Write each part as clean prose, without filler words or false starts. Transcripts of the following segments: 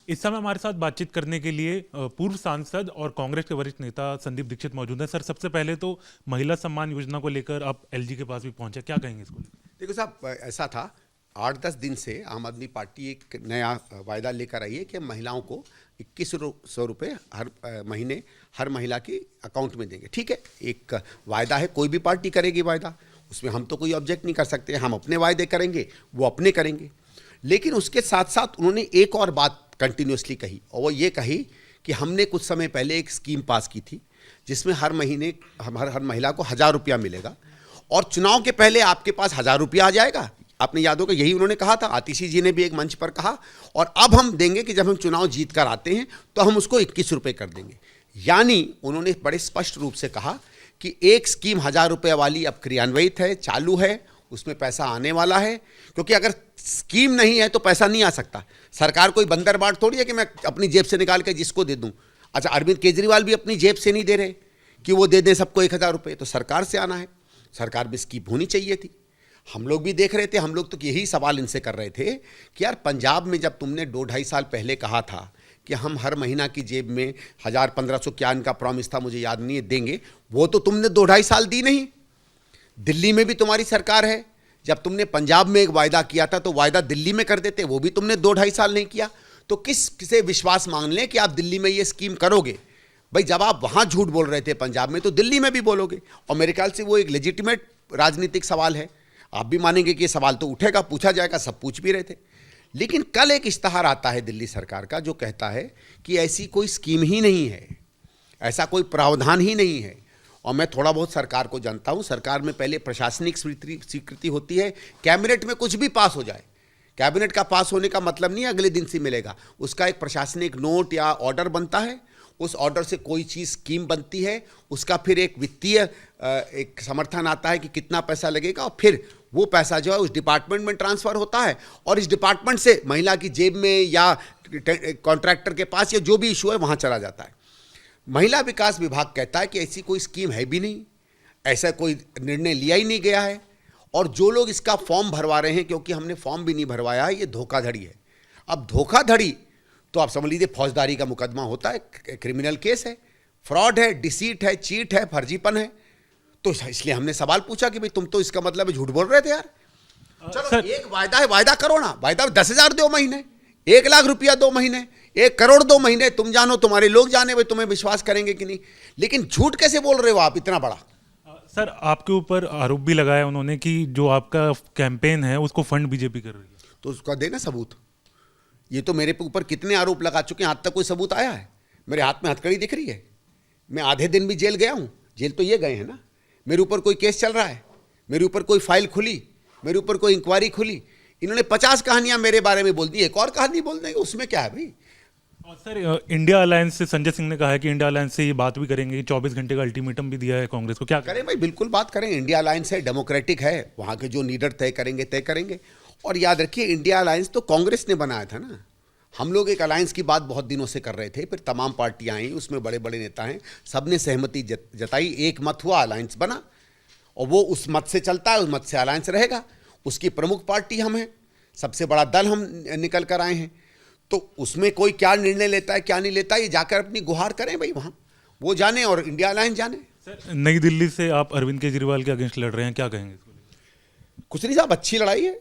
इस समय हमारे साथ बातचीत करने के लिए पूर्व सांसद और कांग्रेस के वरिष्ठ नेता संदीप दीक्षित मौजूद हैं। सर, सबसे पहले तो महिला सम्मान योजना को लेकर आप एलजी के पास भी पहुंचे, क्या कहेंगे इसको लेकर? देखो साहब, ऐसा था 8-10 दिन से आम आदमी पार्टी एक नया वायदा लेकर आई है कि हम महिलाओं को 2100 रुपये हर महीने हर महिला के अकाउंट में देंगे। ठीक है, एक वायदा है, कोई भी पार्टी करेगी वायदा, उसमें हम तो कोई ऑब्जेक्ट नहीं कर सकते। हम अपने वायदे करेंगे, वो अपने करेंगे। लेकिन उसके साथ साथ उन्होंने एक और बात कंटिन्यूसली कही, और वो ये कही कि हमने कुछ समय पहले एक स्कीम पास की थी जिसमें हर महीने हर महिला को 1000 रुपया मिलेगा, और चुनाव के पहले आपके पास 1000 रुपया आ जाएगा। आपने याद होगा, यही उन्होंने कहा था। आतिशी जी ने भी एक मंच पर कहा, और अब हम देंगे कि जब हम चुनाव जीत कर आते हैं तो हम उसको 21 रुपये कर देंगे। यानी उन्होंने बड़े स्पष्ट रूप से कहा कि एक स्कीम 1000 रुपये वाली अब क्रियान्वित है, चालू है, उसमें पैसा आने वाला है। क्योंकि अगर स्कीम नहीं है तो पैसा नहीं आ सकता। सरकार कोई बंदर बाट थोड़ी है कि मैं अपनी जेब से निकाल के जिसको दे दूं। अच्छा, अरविंद केजरीवाल भी अपनी जेब से नहीं दे रहे कि वो दे दें सबको 1000 रुपये, तो सरकार से आना है। सरकार में स्कीम होनी चाहिए थी। हम लोग भी देख रहे थे, हम लोग तो यही सवाल इनसे कर रहे थे कि यार, पंजाब में जब तुमने 2-2.5 साल पहले कहा था कि हम हर महीना की जेब में 1000-1500 क्या इनका प्रॉमिस था, मुझे याद नहीं है, देंगे, वो तो तुमने 2-2.5 साल दी नहीं। दिल्ली में भी तुम्हारी सरकार है, जब तुमने पंजाब में एक वायदा किया था तो वायदा दिल्ली में कर देते, वो भी तुमने 2-2.5 साल नहीं किया। तो किसे विश्वास मान लें कि आप दिल्ली में ये स्कीम करोगे? भाई, जब आप वहां झूठ बोल रहे थे पंजाब में, तो दिल्ली में भी बोलोगे। और मेरे ख्याल से वो एक लेजिटिमेट राजनीतिक सवाल है। आप भी मानेंगे कि ये सवाल तो उठेगा, पूछा जाएगा, सब पूछ भी रहे थे। लेकिन कल एक इश्तहार आता है दिल्ली सरकार का जो कहता है कि ऐसी कोई स्कीम ही नहीं है, ऐसा कोई प्रावधान ही नहीं है। और मैं थोड़ा बहुत सरकार को जानता हूं। सरकार में पहले प्रशासनिक स्वीकृति होती है, कैबिनेट में कुछ भी पास हो जाए। कैबिनेट का पास होने का मतलब नहीं अगले दिन से मिलेगा, उसका एक प्रशासनिक नोट या ऑर्डर बनता है। उस ऑर्डर से कोई चीज़ स्कीम बनती है, उसका फिर एक वित्तीय एक समर्थन आता है कि कितना पैसा लगेगा, और फिर वो पैसा जो है उस डिपार्टमेंट में ट्रांसफ़र होता है, और इस डिपार्टमेंट से महिला की जेब में या कॉन्ट्रैक्टर के पास या जो भी इशू है वहाँ चला जाता है। महिला विकास विभाग कहता है कि ऐसी कोई स्कीम है भी नहीं, ऐसा कोई निर्णय लिया ही नहीं गया है, और जो लोग इसका फॉर्म भरवा रहे हैं, क्योंकि हमने फॉर्म भी नहीं भरवाया है, ये धोखाधड़ी है। अब धोखाधड़ी तो आप समझ लीजिए फौजदारी का मुकदमा होता है, क्रिमिनल केस है, फ्रॉड है, डिसीट है, चीट है, फर्जीपन है। तो इसलिए हमने सवाल पूछा कि भाई तुम तो इसका मतलब झूठ बोल रहे थे यार। चलो, एक वायदा है, वायदा करो ना। वायदा 10,000 दो महीने, 1 लाख रुपया 2 महीने, 1 करोड़ 2 महीने, तुम जानो, तुम्हारे लोग जाने, भाई तुम्हें विश्वास करेंगे कि नहीं। लेकिन झूठ कैसे बोल रहे हो आप इतना बड़ा? सर, आपके ऊपर आरोप भी लगाया उन्होंने कि जो आपका कैंपेन है उसको फंड बीजेपी कर रही है। तो उसका देना सबूत। ये तो मेरे ऊपर कितने आरोप लगा चुके हैं, आज तक कोई सबूत आया है? मेरे हाथ में हथकड़ी दिख रही है, मैं आधे दिन भी जेल गया हूं। जेल तो ये गए हैं ना, मेरे ऊपर कोई केस चल रहा है, मेरे ऊपर कोई फाइल खुली, मेरे ऊपर कोई इंक्वायरी खुली। इन्होंने 50 कहानियां मेरे बारे में बोल दी, एक और कहानी बोल देंगे, उसमें क्या है भाई? और सर, इंडिया अलायंस से संजय सिंह ने कहा है कि इंडिया अलायंस से ये बात भी करेंगे, 24 घंटे का अल्टीमेटम भी दिया है कांग्रेस को, क्या करें भाई? बिल्कुल बात करें। इंडिया अलायंस है, डेमोक्रेटिक है, वहाँ के जो लीडर तय करेंगे तय करेंगे। और याद रखिए, इंडिया अलायंस तो कांग्रेस ने बनाया था ना। हम लोग एक अलायंस की बात बहुत दिनों से कर रहे थे, फिर तमाम पार्टियां आई, उसमें बड़े बड़े नेता हैं, सबने सहमति जताई, एक मत हुआ, अलायंस बना, और वो उस मत से चलता है, उस मत से अलायंस रहेगा। उसकी प्रमुख पार्टी हम हैं, सबसे बड़ा दल हम निकल कर आए हैं। तो उसमें कोई क्या निर्णय लेता है क्या नहीं लेता, ये जाकर अपनी गुहार करें भाई, वहाँ वो जाने और इंडिया अलायंस जाने। सर, नई दिल्ली से आप अरविंद केजरीवाल के अगेंस्ट लड़ रहे हैं, क्या कहेंगे इसको लेकर? कुछ नहीं साहब, अच्छी लड़ाई है।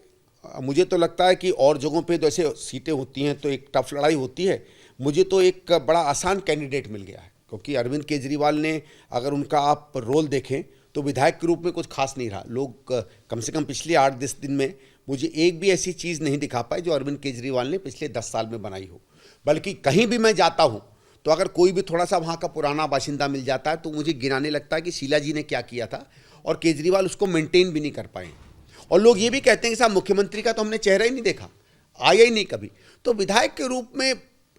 मुझे तो लगता है कि और जगहों पे जैसे सीटें होती हैं तो एक टफ लड़ाई होती है, मुझे तो एक बड़ा आसान कैंडिडेट मिल गया है। क्योंकि अरविंद केजरीवाल ने, अगर उनका आप रोल देखें तो विधायक के रूप में कुछ खास नहीं रहा। लोग कम से कम पिछले 8-10 दिन में मुझे एक भी ऐसी चीज़ नहीं दिखा पाई जो अरविंद केजरीवाल ने पिछले 10 साल में बनाई हो। बल्कि कहीं भी मैं जाता हूँ तो अगर कोई भी थोड़ा सा वहाँ का पुराना बाशिंदा मिल जाता है तो मुझे गिनाने लगता है कि शीला जी ने क्या किया था, और केजरीवाल उसको मेंटेन भी नहीं कर पाए। और लोग ये भी कहते हैं कि साहब, मुख्यमंत्री का तो हमने चेहरा ही नहीं देखा, आया ही नहीं कभी। तो विधायक के रूप में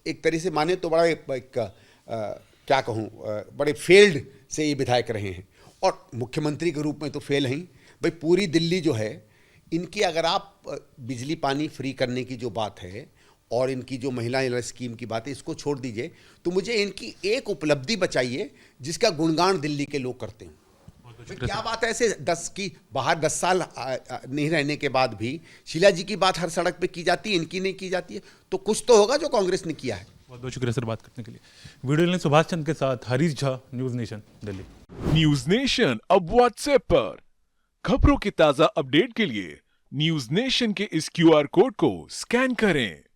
एक तरह से माने तो बड़ा क्या कहूँ, बड़े फेल्ड से ये विधायक रहे हैं, और मुख्यमंत्री के रूप में तो फेल हैं भाई। पूरी दिल्ली जो है इनकी, अगर आप बिजली पानी फ्री करने की जो बात है और इनकी जो महिला स्कीम की बात है, इसको छोड़ दीजिए, तो मुझे इनकी एक उपलब्धि बचाइए जिसका गुणगान दिल्ली के लोग करते हैं। क्या बात है ऐसे 10 की बाहर 10 साल नहीं रहने के बाद भी शीला जी की बात हर सड़क पे की जाती है, इनकी नहीं की जाती है, तो कुछ तो होगा जो कांग्रेस ने किया है। बहुत बहुत शुक्रिया सर बात करने के लिए। वीडियो ने सुभाष चंद्र के साथ Harish Jha, news nation Delhi. News nation अब व्हाट्सएप पर खबरों के ताजा अपडेट के लिए न्यूज नेशन के इस क्यूआर कोड को स्कैन करें।